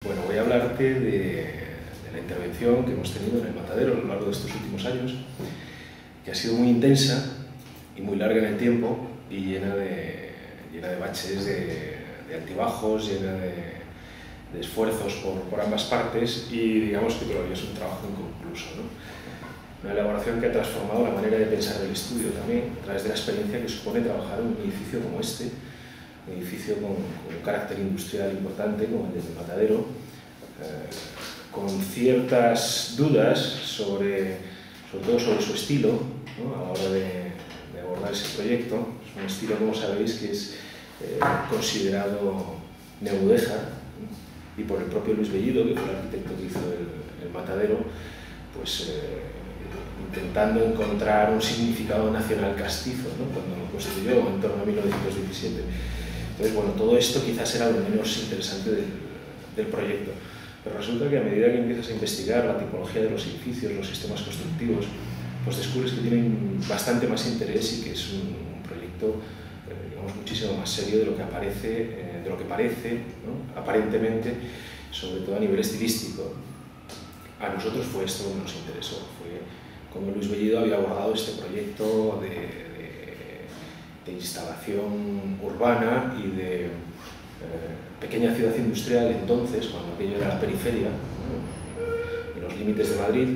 Bueno, voy a hablarte de la intervención que hemos tenido en el matadero a lo largo de estos últimos años, que ha sido muy intensa y muy larga en el tiempo y llena de baches, de altibajos, llena de esfuerzos por ambas partes y digamos que todavía es un trabajo inconcluso, ¿no? Una elaboración que ha transformado la manera de pensar del estudio también a través de la experiencia que supone trabajar en un edificio como este, un edificio con un carácter industrial importante como el del matadero, con ciertas dudas sobre todo sobre su estilo, ¿no? A la hora de abordar ese proyecto. Es un estilo, como sabéis, que es considerado neomudéjar, y por el propio Luis Bellido, que fue el arquitecto que hizo el matadero, pues intentando encontrar un significado nacional castizo, ¿no? Cuando lo construyó en torno a 1917. Entonces, bueno, todo esto quizás era lo menos interesante del proyecto, pero resulta que a medida que empiezas a investigar la tipología de los edificios, los sistemas constructivos, pues descubres que tienen bastante más interés y que es un proyecto, digamos, muchísimo más serio de lo que parece, ¿no? Aparentemente, sobre todo a nivel estilístico. A nosotros fue esto lo que nos interesó, fue cómo Luis Bellido había abordado este proyecto de instalación urbana y de pequeña ciudad industrial entonces, cuando aquello era la periferia, en los límites de Madrid,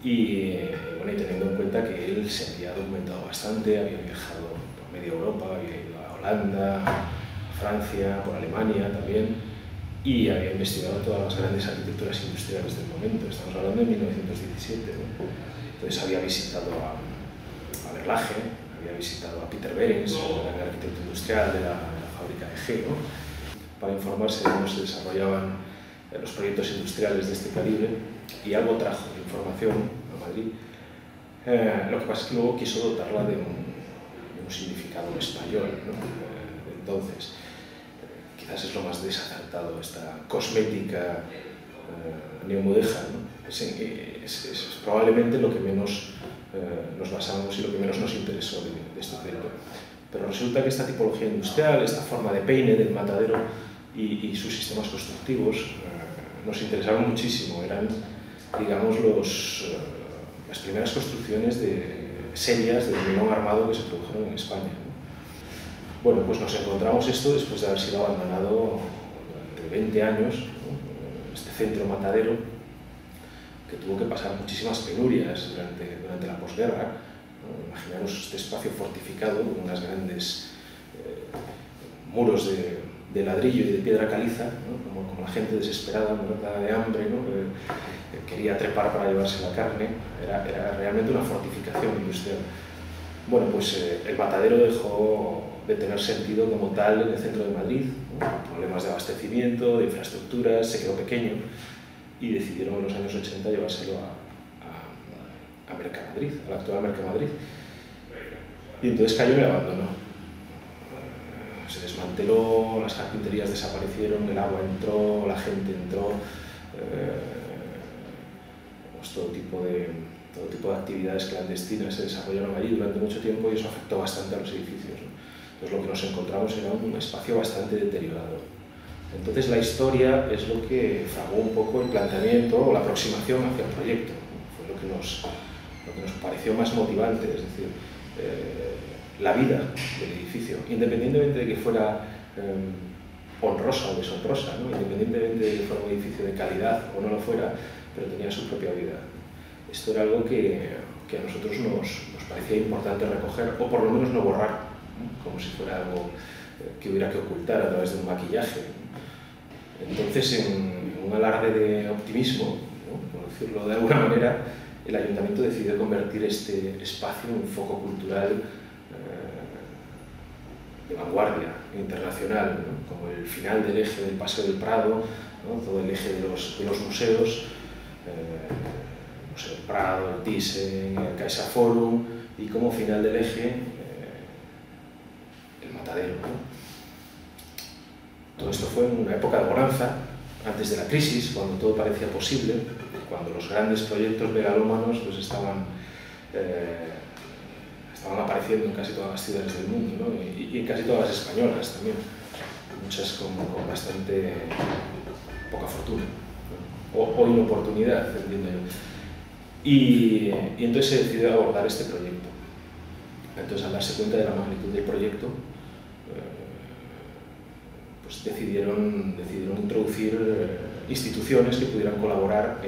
y bueno, y teniendo en cuenta que él se había documentado bastante, había viajado por media Europa, había ido a Holanda, a Francia, por Alemania también, y había investigado todas las grandes arquitecturas industriales del momento. Estamos hablando de 1917, ¿no? Entonces había visitado a Verlaje, había visitado a Peter Behrens, el gran arquitecto industrial de la fábrica de G, ¿no? Para informarse de cómo se desarrollaban los proyectos industriales de este calibre, y algo trajo de información a Madrid. Lo que pasa es que luego quiso dotarla de un significado español, ¿no? Entonces, quizás es lo más desacertado, esta cosmética neomudéjar, ¿no? Es probablemente lo que menos nos basamos y lo que menos nos interesó de este proyecto. Pero resulta que esta tipología industrial, esta forma de peine del matadero y sus sistemas constructivos nos interesaron muchísimo. Eran, digamos, las primeras construcciones serias de hormigón armado que se produjeron en España, ¿no? Bueno, pues nos encontramos esto después de haber sido abandonado durante 20 años, ¿no? Este centro matadero, que tuvo que pasar muchísimas penurias durante la posguerra, ¿no? Imaginaros este espacio fortificado con unas grandes muros de ladrillo y de piedra caliza, ¿no? como la gente desesperada, muerta de hambre, ¿no? Quería trepar para llevarse la carne. Era realmente una fortificación industrial. Bueno, pues el matadero dejó de tener sentido como tal en el centro de Madrid, ¿no? Problemas de abastecimiento, de infraestructuras, se quedó pequeño, y decidieron en los años 80 llevárselo a Mercamadrid, a la actual Mercamadrid. Y entonces cayó en el abandono. Se desmanteló, las carpinterías desaparecieron, el agua entró, la gente entró, pues todo tipo de actividades clandestinas se desarrollaron allí durante mucho tiempo, y eso afectó bastante a los edificios, ¿no? Entonces lo que nos encontramos era un espacio bastante deteriorado. Entonces la historia es lo que fragó un poco el planteamiento o la aproximación hacia el proyecto. Fue lo que nos pareció más motivante, es decir, la vida del edificio, independientemente de que fuera honrosa o deshonrosa, ¿no? Independientemente de que fuera un edificio de calidad o no lo fuera, pero tenía su propia vida. Esto era algo que a nosotros nos parecía importante recoger, o por lo menos no borrar, ¿no? Como si fuera algo que hubiera que ocultar a través de un maquillaje. Entonces, en un alarde de optimismo, ¿no? Por decirlo de alguna manera, el ayuntamiento decidió convertir este espacio en un foco cultural de vanguardia internacional, ¿no? Como el final del eje del Paseo del Prado, ¿no? Todo el eje de los museos, el Museo del Prado, el Thyssen, el CaixaForum, y como final del eje el matadero, ¿no? Todo esto fue en una época de bonanza, antes de la crisis, cuando todo parecía posible, cuando los grandes proyectos megalómanos pues estaban apareciendo en casi todas las ciudades del mundo, ¿no? Y en casi todas las españolas también, muchas con bastante poca fortuna, ¿no? o inoportunidad, entiendo yo. Y entonces se decidió abordar este proyecto. Entonces, al darse cuenta de la magnitud del proyecto, pues decidieron introducir instituciones que pudieran colaborar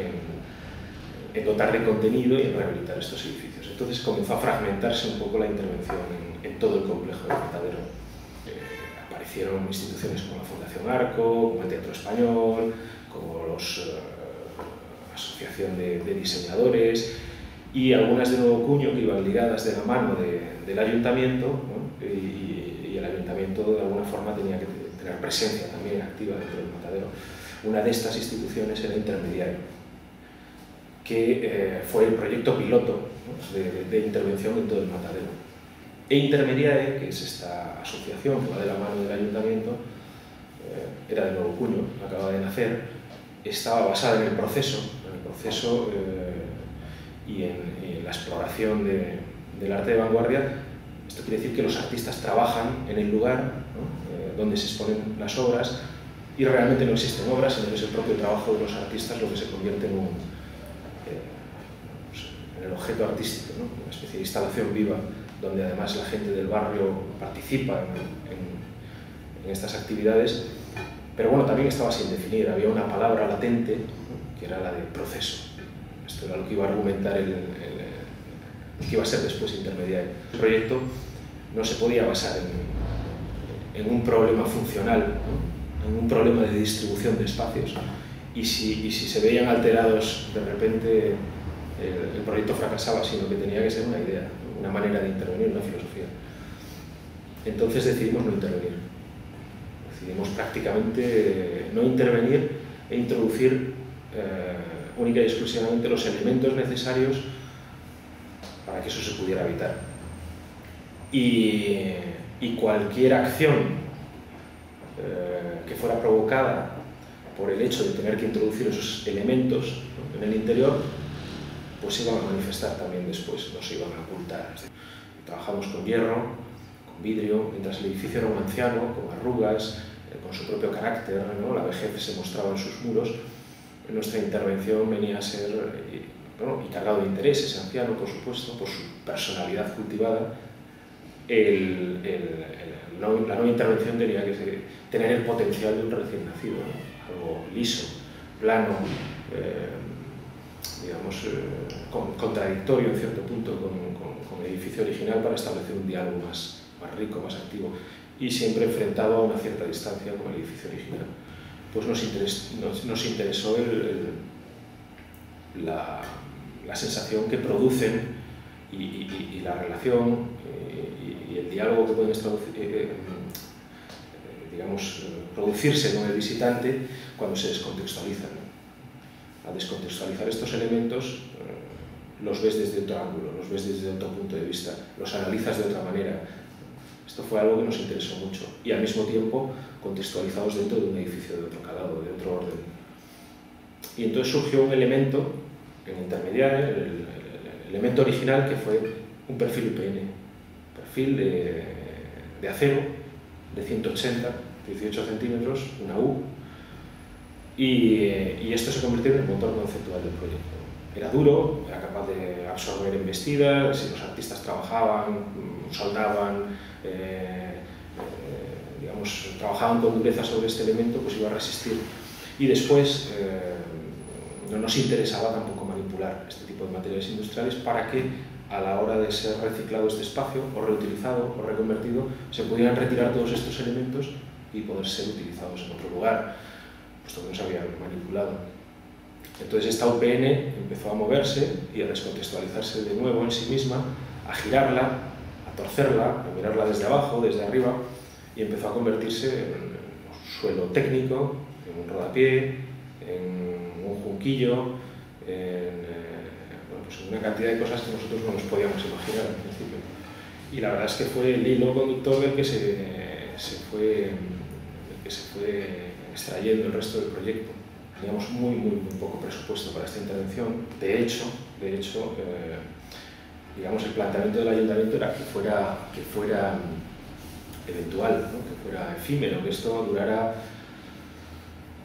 en dotar de contenido y en rehabilitar estos edificios. Entonces comenzó a fragmentarse un poco la intervención en todo el complejo del Matadero. Aparecieron instituciones como la Fundación Arco, como el Teatro Español, como la Asociación de Diseñadores, y algunas de nuevo cuño que iban ligadas de la mano del ayuntamiento, ¿no? y el ayuntamiento de alguna forma tenía que tener presencia también activa dentro del Matadero. Una de estas instituciones era Intermediae, que fue el proyecto piloto, ¿no? de intervención en todo el Matadero. E Intermediae, que es esta asociación que va de la mano del ayuntamiento, era de nuevo cuño, acaba de nacer, estaba basada en el proceso y en la exploración del arte de vanguardia. Esto quiere decir que los artistas trabajan en el lugar, ¿no? Donde se exponen las obras, y realmente no existen obras, sino que es el propio trabajo de los artistas lo que se convierte en el objeto artístico, ¿no? Una especie de instalación viva, donde además la gente del barrio participa en estas actividades. Pero bueno, también estaba sin definir, había una palabra latente, ¿no? Que era la de proceso. Esto era lo que iba a argumentar que iba a ser después Intermediae. El proyecto no se podía basar en un problema funcional, ¿no? En un problema de distribución de espacios, y si se veían alterados de repente, el proyecto fracasaba, sino que tenía que ser una idea, una manera de intervenir, una filosofía. Entonces decidimos no intervenir. Decidimos prácticamente no intervenir e introducir única y exclusivamente los elementos necesarios para que eso se pudiera evitar. Y cualquier acción que fuera provocada por el hecho de tener que introducir esos elementos, ¿no? en el interior, pues se iban a manifestar también después, no se iban a ocultar. Trabajamos con hierro, con vidrio, mientras el edificio era un anciano, con arrugas, con su propio carácter, ¿no? La vejez se mostraba en sus muros. Nuestra intervención venía a ser, bueno, y cargado de interés, ese anciano, por supuesto, por su personalidad cultivada. La nueva intervención tenía que tener el potencial de un recién nacido, ¿no? Algo liso, plano, digamos, contradictorio en cierto punto con el edificio original, para establecer un diálogo más rico, más activo, y siempre enfrentado a una cierta distancia con el edificio original. Pues nos interesó la sensación que producen y la relación y el diálogo que pueden digamos, producirse con el visitante cuando se descontextualizan. Al descontextualizar estos elementos, los ves desde otro ángulo, los ves desde otro punto de vista, los analizas de otra manera. Esto fue algo que nos interesó mucho, y al mismo tiempo contextualizados dentro de un edificio de otro calado, de otro orden. Y entonces surgió un elemento en Intermediae, el elemento original, que fue un perfil UPN, perfil de acero de 180, 18 centímetros, una U, y esto se convirtió en el motor conceptual del proyecto. Era duro, era capaz de absorber embestidas, si los artistas trabajaban, soldaban, digamos, trabajaban con dureza sobre este elemento, pues iba a resistir. Y después no nos interesaba tampoco manipular este tipo de materiales industriales para que a la hora de ser reciclado este espacio, o reutilizado, o reconvertido, se pudieran retirar todos estos elementos y poder ser utilizados en otro lugar, puesto que no se habían manipulado. Entonces esta UPN empezó a moverse y a descontextualizarse de nuevo en sí misma, a girarla, a torcerla, a mirarla desde abajo, desde arriba, y empezó a convertirse en un suelo técnico, en un rodapié, en un junquillo, bueno, pues en una cantidad de cosas que nosotros no nos podíamos imaginar al principio. Y la verdad es que fue el hilo conductor del que se fue extrayendo el resto del proyecto. Teníamos muy poco presupuesto para esta intervención. De hecho, digamos, el planteamiento del ayuntamiento era que fuera eventual, ¿no? Que fuera efímero, que esto durara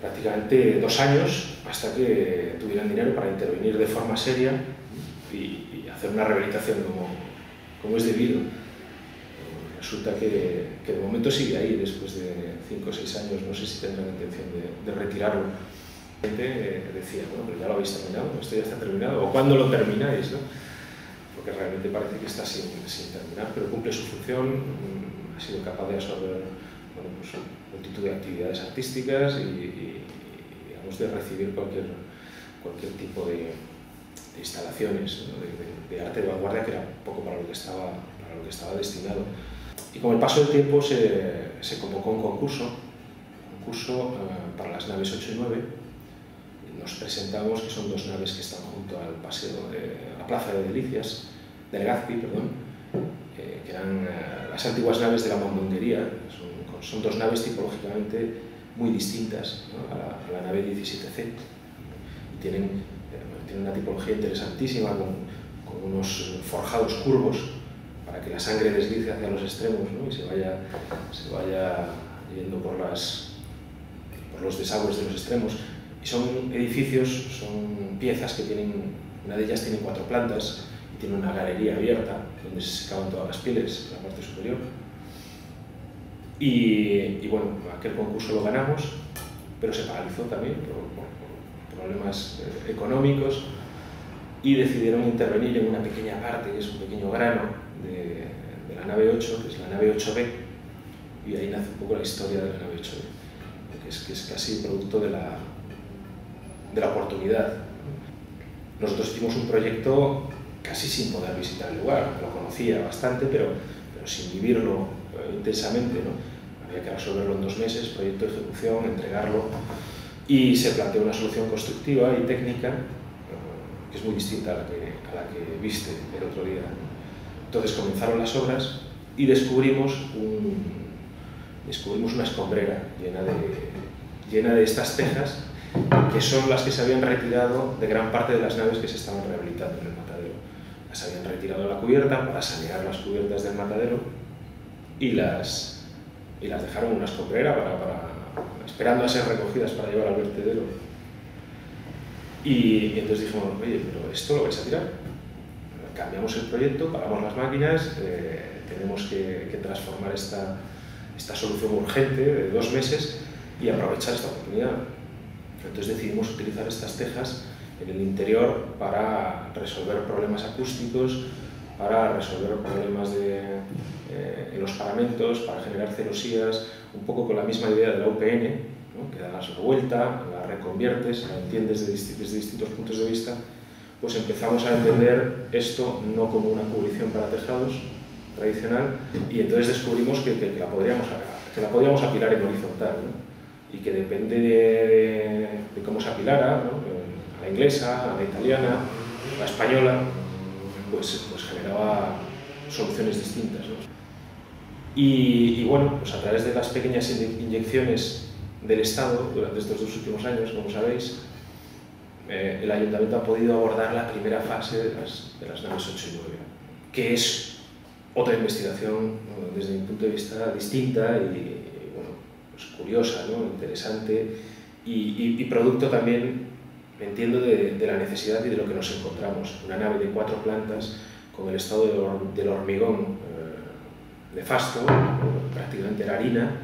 prácticamente 2 años hasta que tuvieran dinero para intervenir de forma seria y hacer una rehabilitación como es debido. Resulta que de momento sigue ahí después de 5 o 6 años, no sé si tendrán intención de retirarlo. Decía, bueno, pero ya lo habéis terminado, esto ya está terminado, o ¿cuándo lo termináis? ¿No? Porque realmente parece que está sin terminar, pero cumple su función, ha sido capaz de absorber pues, multitud de actividades artísticas y digamos, de recibir cualquier tipo de instalaciones, ¿no? de arte de vanguardia, que era poco para lo que estaba destinado. Y con el paso del tiempo se convocó un concurso para las naves 8 y 9. Nos presentamos, que son 2 naves que están junto al paseo a la Plaza de Delicias, de Legazpi, perdón, que eran las antiguas naves de la Mondonguería. Son 2 naves tipológicamente muy distintas, ¿no? a la nave 17C. Y tienen una tipología interesantísima con unos forjados curvos para que la sangre deslice hacia los extremos, ¿no? Y se vaya yendo por los desagües de los extremos. Y son edificios, son piezas que una de ellas tiene 4 plantas y tiene una galería abierta donde se secaban todas las pieles en la parte superior. Y bueno, aquel concurso lo ganamos, pero se paralizó también por problemas económicos y decidieron intervenir en una pequeña parte, que es un pequeño grano de la nave 8, que es la nave 8B, y ahí nace un poco la historia de la nave 8B, que es casi producto de la oportunidad. Nosotros hicimos un proyecto casi sin poder visitar el lugar, lo conocía bastante, pero sin vivirlo intensamente, ¿no? Había que resolverlo en 2 meses, proyecto de ejecución, entregarlo, y se planteó una solución constructiva y técnica que es muy distinta a la que viste el otro día. Entonces comenzaron las obras y descubrimos una escombrera llena de estas tejas, que son las que se habían retirado de gran parte de las naves que se estaban rehabilitando en el matadero. Las habían retirado de la cubierta para sanear las cubiertas del matadero y las dejaron en una escombrera esperando a ser recogidas para llevar al vertedero. Y entonces dijimos, oye, pero esto lo vais a tirar. Cambiamos el proyecto, paramos las máquinas, tenemos que transformar esta solución urgente de 2 meses y aprovechar esta oportunidad. Entonces decidimos utilizar estas tejas en el interior para resolver problemas acústicos, para resolver problemas en los paramentos, para generar celosías, un poco con la misma idea de la UPN, ¿no? Que das la vuelta, la reconviertes, la entiendes desde distintos puntos de vista. Pues empezamos a entender esto no como una cubrición para tejados tradicional, y entonces descubrimos que la podríamos apilar en horizontal, ¿no? Y que depende de cómo se apilara, ¿no? A la inglesa, a la italiana, a la española, pues generaba soluciones distintas, ¿no? Y bueno, pues a través de las pequeñas inyecciones del Estado durante estos 2 últimos años, como sabéis, el Ayuntamiento ha podido abordar la primera fase de las naves 8 y 9, que es otra investigación, ¿no? Desde mi punto de vista distinta y bueno, pues curiosa, ¿no? Interesante y producto también, entiendo, de la necesidad y de lo que nos encontramos. Una nave de 4 plantas con el estado del hormigón nefasto, prácticamente era harina,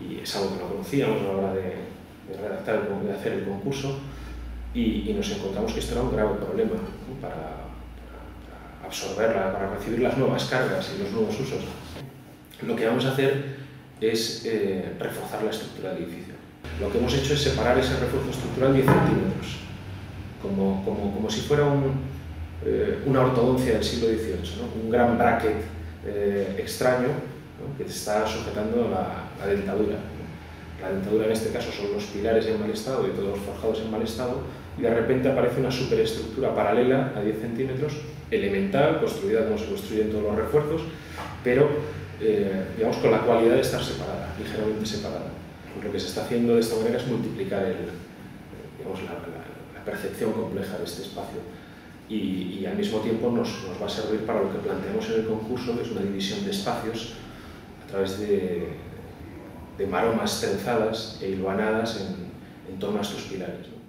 y es algo que no conocíamos a la hora de hacer el concurso, y nos encontramos que esto era un grave problema, ¿no? para absorberla, para recibir las nuevas cargas y los nuevos usos. Lo que vamos a hacer es reforzar la estructura del edificio. Lo que hemos hecho es separar ese refuerzo estructural 10 centímetros, como si fuera una ortodoncia del siglo XVIII, ¿no? Un gran bracket extraño, ¿no? Que está sujetando la dentadura. La dentadura en este caso son los pilares en mal estado y todos los forjados en mal estado, y de repente aparece una superestructura paralela a 10 centímetros, elemental, construida como se construyen todos los refuerzos, pero digamos con la cualidad de estar separada, ligeramente separada. Lo que se está haciendo de esta manera es multiplicar digamos, la percepción compleja de este espacio, y al mismo tiempo nos va a servir para lo que planteamos en el concurso, que es una división de espacios a través de maromas trenzadas e hilvanadas en en torno a estos pilares, ¿no?